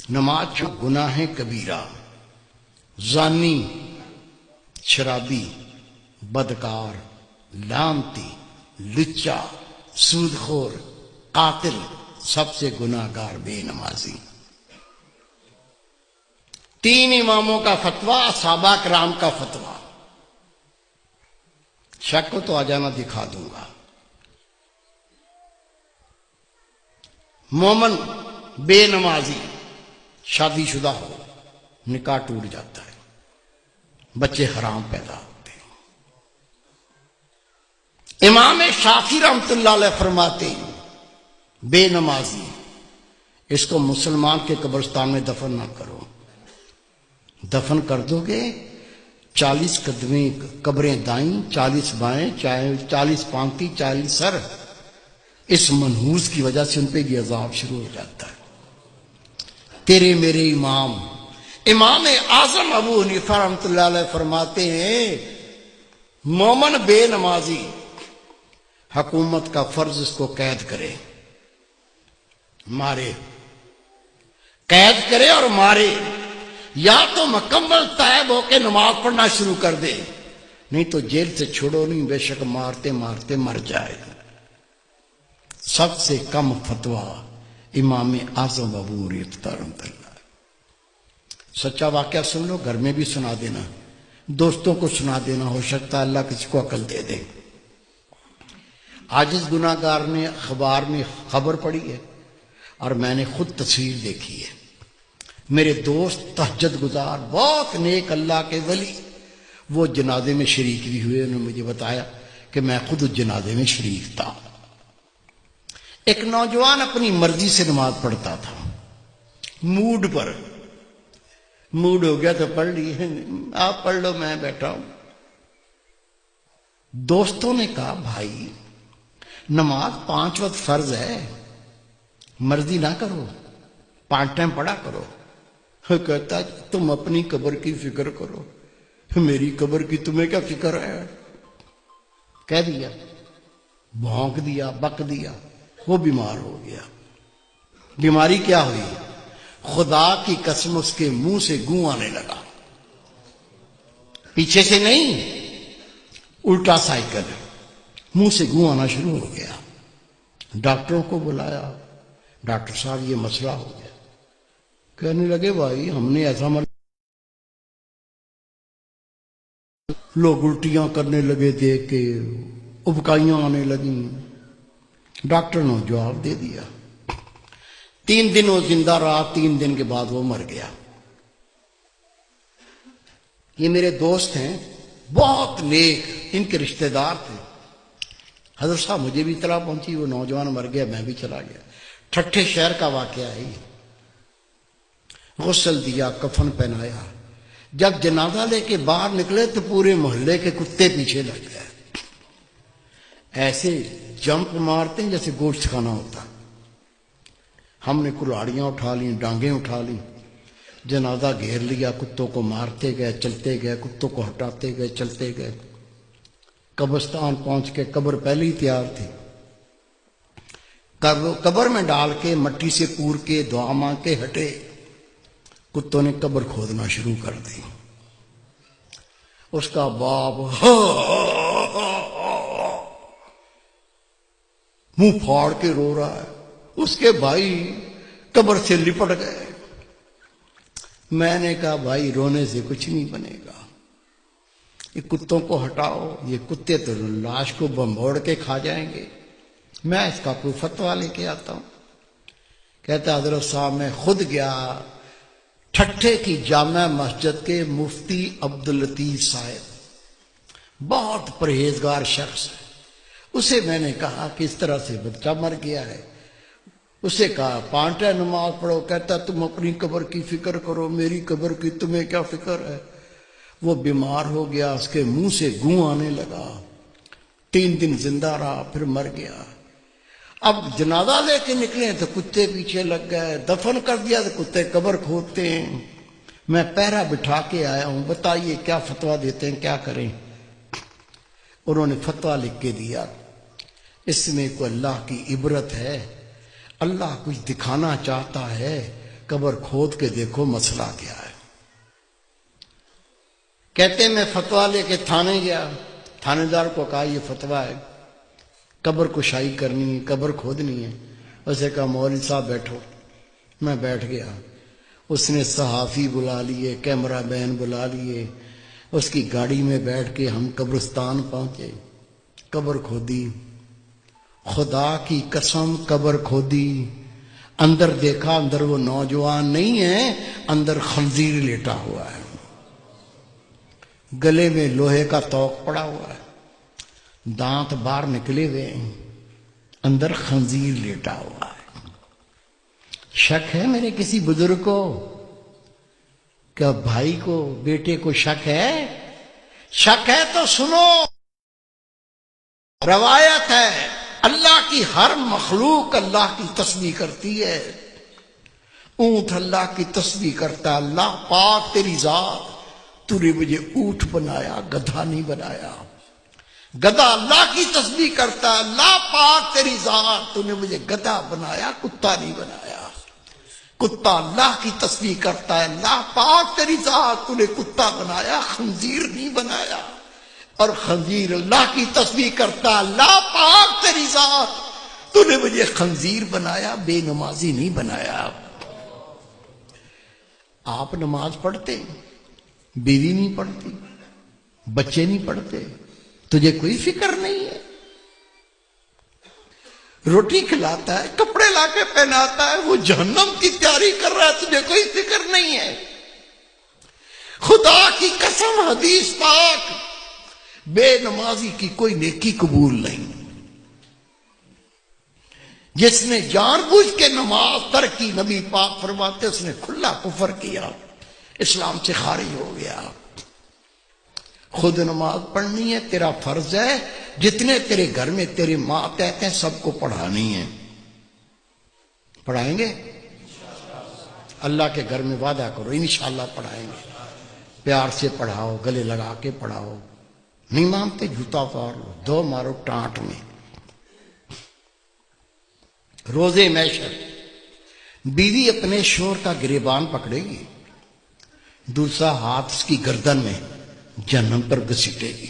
نماز گناہ کبیرہ، زانی، شرابی، بدکار، لعنتی، لچا، سودخور، قاتل، سب سے گناہ گار بے نمازی۔ 3 اماموں کا فتویٰ، صحابہ کرام کا فتویٰ۔ شک کو تو آ جانا، دکھا دوں گا۔ مومن بے نمازی شادی شدہ ہو، نکاح ٹوٹ جاتا ہے، بچے حرام پیدا ہوتے ہیں۔ امام شافعی رحمۃ اللہ علیہ فرماتے ہیں بے نمازی اس کو مسلمان کے قبرستان میں دفن نہ کرو۔ دفن کر دو گے 40 قدمیں قبریں دائیں، 40 بائیں، 40 پانتی، 40 سر، اس منحوس کی وجہ سے ان پہ یہ عذاب شروع ہو جاتا ہے۔ تیرے میرے امام اعظم ابو حنیفہ رحمۃ اللہ علیہ فرماتے ہیں مومن بے نمازی حکومت کا فرض اس کو قید کرے، مارے، قید کرے اور مارے، یا تو مکمل تائب ہو کے نماز پڑھنا شروع کر دے، نہیں تو جیل سے چھوڑو نہیں، بے شک مارتے مارتے مر جائے گا۔ سب سے کم فتویٰ امام اعظم ابو حنیفہ رحمۃ اللہ۔ سچا واقعہ سن لو، گھر میں بھی سنا دینا، دوستوں کو سنا دینا، ہو سکتا ہے اللہ کسی کو عقل دے دے۔ عاجز گناہ گار نے اخبار میں خبر پڑھی ہے اور میں نے خود تصویر دیکھی ہے۔ میرے دوست تہجد گزار، بہت نیک اللہ کے ولی، وہ جنازے میں شریک بھی ہوئے۔ انہوں نے مجھے بتایا کہ میں خود اس جنازے میں شریک تھا۔ ایک نوجوان اپنی مرضی سے نماز پڑھتا تھا، موڈ پر، موڈ ہو گیا تو پڑھ لی، آپ پڑھ لو میں بیٹھا ہوں۔ دوستوں نے کہا بھائی نماز 5 وقت فرض ہے، مرضی نہ کرو، 5 ٹائم پڑھا کرو۔ کہتا تم اپنی قبر کی فکر کرو، میری قبر کی تمہیں کیا فکر ہے؟ کہہ دیا، بھونک دیا، بک دیا، وہ بیمار ہو گیا۔ بیماری کیا ہوئی؟ خدا کی قسم اس کے منہ سے گوں آنے لگا، پیچھے سے نہیں، الٹا سائیکل، منہ سے گوں آنا شروع ہو گیا۔ ڈاکٹروں کو بلایا، ڈاکٹر صاحب یہ مسئلہ ہو گیا۔ کہنے لگے بھائی ہم نے ایسا لوگ الٹیاں کرنے لگے، دیکھ کے ابکائیاں آنے لگیں۔ ڈاکٹر نے جواب دے دیا۔ 3 دن وہ زندہ رہا، 3 دن کے بعد وہ مر گیا۔ یہ میرے دوست ہیں، بہت نیک، ان کے رشتہ دار تھے۔ حضرت صاحب مجھے بھی اطلاع پہنچی وہ نوجوان مر گیا، میں بھی چلا گیا۔ ٹھٹھے شہر کا واقعہ ہے یہ۔ غسل دیا، کفن پہنایا، جب جنازہ لے کے باہر نکلے تو پورے محلے کے کتے پیچھے لگ گئے، ایسے جمپ مارتے ہیں جیسے گوشت کھانا ہوتا۔ ہم نے کلاڑیاں اٹھا لیں، ڈانگیں اٹھا لیں، جنازہ گھیر لیا، کتوں کو مارتے گئے، چلتے گئے، کتوں کو ہٹاتے گئے، چلتے گئے۔ قبرستان پہنچ کے قبر پہلے ہی تیار تھی، قبر میں ڈال کے مٹی سے پور کے دعا مانگ کے ہٹے، کتوں نے قبر کھودنا شروع کر دی۔ اس کا باپ منہ پھاڑ کے رو رہا ہے، اس کے بھائی قبر سے لپٹ گئے۔ میں نے کہا بھائی رونے سے کچھ نہیں بنے گا، یہ کتوں کو ہٹاؤ، یہ کتے تو لاش کو بمبوڑ کے کھا جائیں گے، میں اس کا کوئی فتویٰ لے کے آتا ہوں۔ کہتا حضرت صاحب میں خود گیا ٹھٹھے کی جامع مسجد کے مفتی عبداللطیف صاحب، بہت پرہیزگار شخص ہے، اسے میں نے کہا کہ اس طرح سے بچہ مر گیا ہے۔ اسے کہا 5 ٹائم نماز پڑھو، کہتا تم اپنی قبر کی فکر کرو، میری قبر کی تمہیں کیا فکر ہے؟ وہ بیمار ہو گیا، اس کے منہ سے گوں آنے لگا، 3 دن زندہ رہا، پھر مر گیا۔ اب جنازہ لے کے نکلے تو کتے پیچھے لگ گئے، دفن کر دیا تو کتے قبر کھودتے ہیں۔ میں پہرا بٹھا کے آیا ہوں، بتائیے کیا فتویٰ دیتے ہیں، کیا کریں؟ انہوں نے فتویٰ لکھ کے دیا، اس میں کوئی اللہ کی عبرت ہے، اللہ کچھ دکھانا چاہتا ہے، قبر کھود کے دیکھو مسئلہ کیا ہے۔ کہتے میں فتویٰ لے کے تھانے گیا، تھانے دار کو کہا یہ فتویٰ ہے، قبر کشائی کرنی ہے، قبر کھودنی ہے۔ اسے کہا مولوی صاحب بیٹھو۔ میں بیٹھ گیا، اس نے صحافی بلا لیے، کیمرہ مین بلا لیے، اس کی گاڑی میں بیٹھ کے ہم قبرستان پہنچے، قبر کھودی، خدا کی قسم قبر کھودی، اندر دیکھا، اندر وہ نوجوان نہیں ہے، اندر خنزیر لیٹا ہوا ہے، گلے میں لوہے کا توق پڑا ہوا ہے، دانت باہر نکلے ہوئے ہیں، اندر خنزیر لیٹا ہوا ہے۔ شک ہے میرے کسی بزرگ کو؟ کیا بھائی کو، بیٹے کو شک ہے؟ شک ہے تو سنو، روایت ہے اللہ کی ہر مخلوق اللہ کی تسبیح کرتی ہے۔ اونٹ اللہ کی تسبیح کرتا ہے، اللہ پاک تیری ذات، تو نے مجھے اونٹ بنایا، گدھا نہیں بنایا۔ گدھا اللہ کی تسبیح کرتا ہے، اللہ پاک تیری ذات، تو نے مجھے گدھا بنایا، کتا نہیں بنایا۔ کتا اللہ کی تسبیح کرتا ہے، اللہ پاک تیری ذات، تو نے کتا بنایا، خنزیر نہیں بنایا۔ اور خنزیر اللہ کی تسبیح کرتا ہے، اللہ پاک تیری ذات، تو نے مجھے خنزیر بنایا، بے نمازی نہیں بنایا۔ آپ نماز پڑھتے، بیوی نہیں پڑھتی، بچے نہیں پڑھتے، تجھے کوئی فکر نہیں ہے؟ روٹی کھلاتا ہے، کپڑے لا کے پہناتا ہے، وہ جہنم کی تیاری کر رہا ہے، تجھے کوئی فکر نہیں ہے؟ خدا کی قسم حدیث پاک، بے نمازی کی کوئی نیکی قبول نہیں۔ جس نے جان بوجھ کے نماز ترک کی، نبی پاک فرماتے اس نے کھلا کفر کیا، اسلام سے خارج ہو گیا۔ خود نماز پڑھنی ہے، تیرا فرض ہے، جتنے تیرے گھر میں تیرے ماتحت ہیں سب کو پڑھانی ہے۔ پڑھائیں گے؟ اللہ کے گھر میں وعدہ کرو انشاءاللہ پڑھائیں گے۔ پیار سے پڑھاؤ، گلے لگا کے پڑھاؤ، نہیں مانتے جوتا اتار لو، دو مارو ٹانٹ میں۔ روزے محشر بیوی اپنے شوہر کا گریبان پکڑے گی، دوسرا ہاتھ اس کی گردن میں جہنم پر گھسیٹے گی۔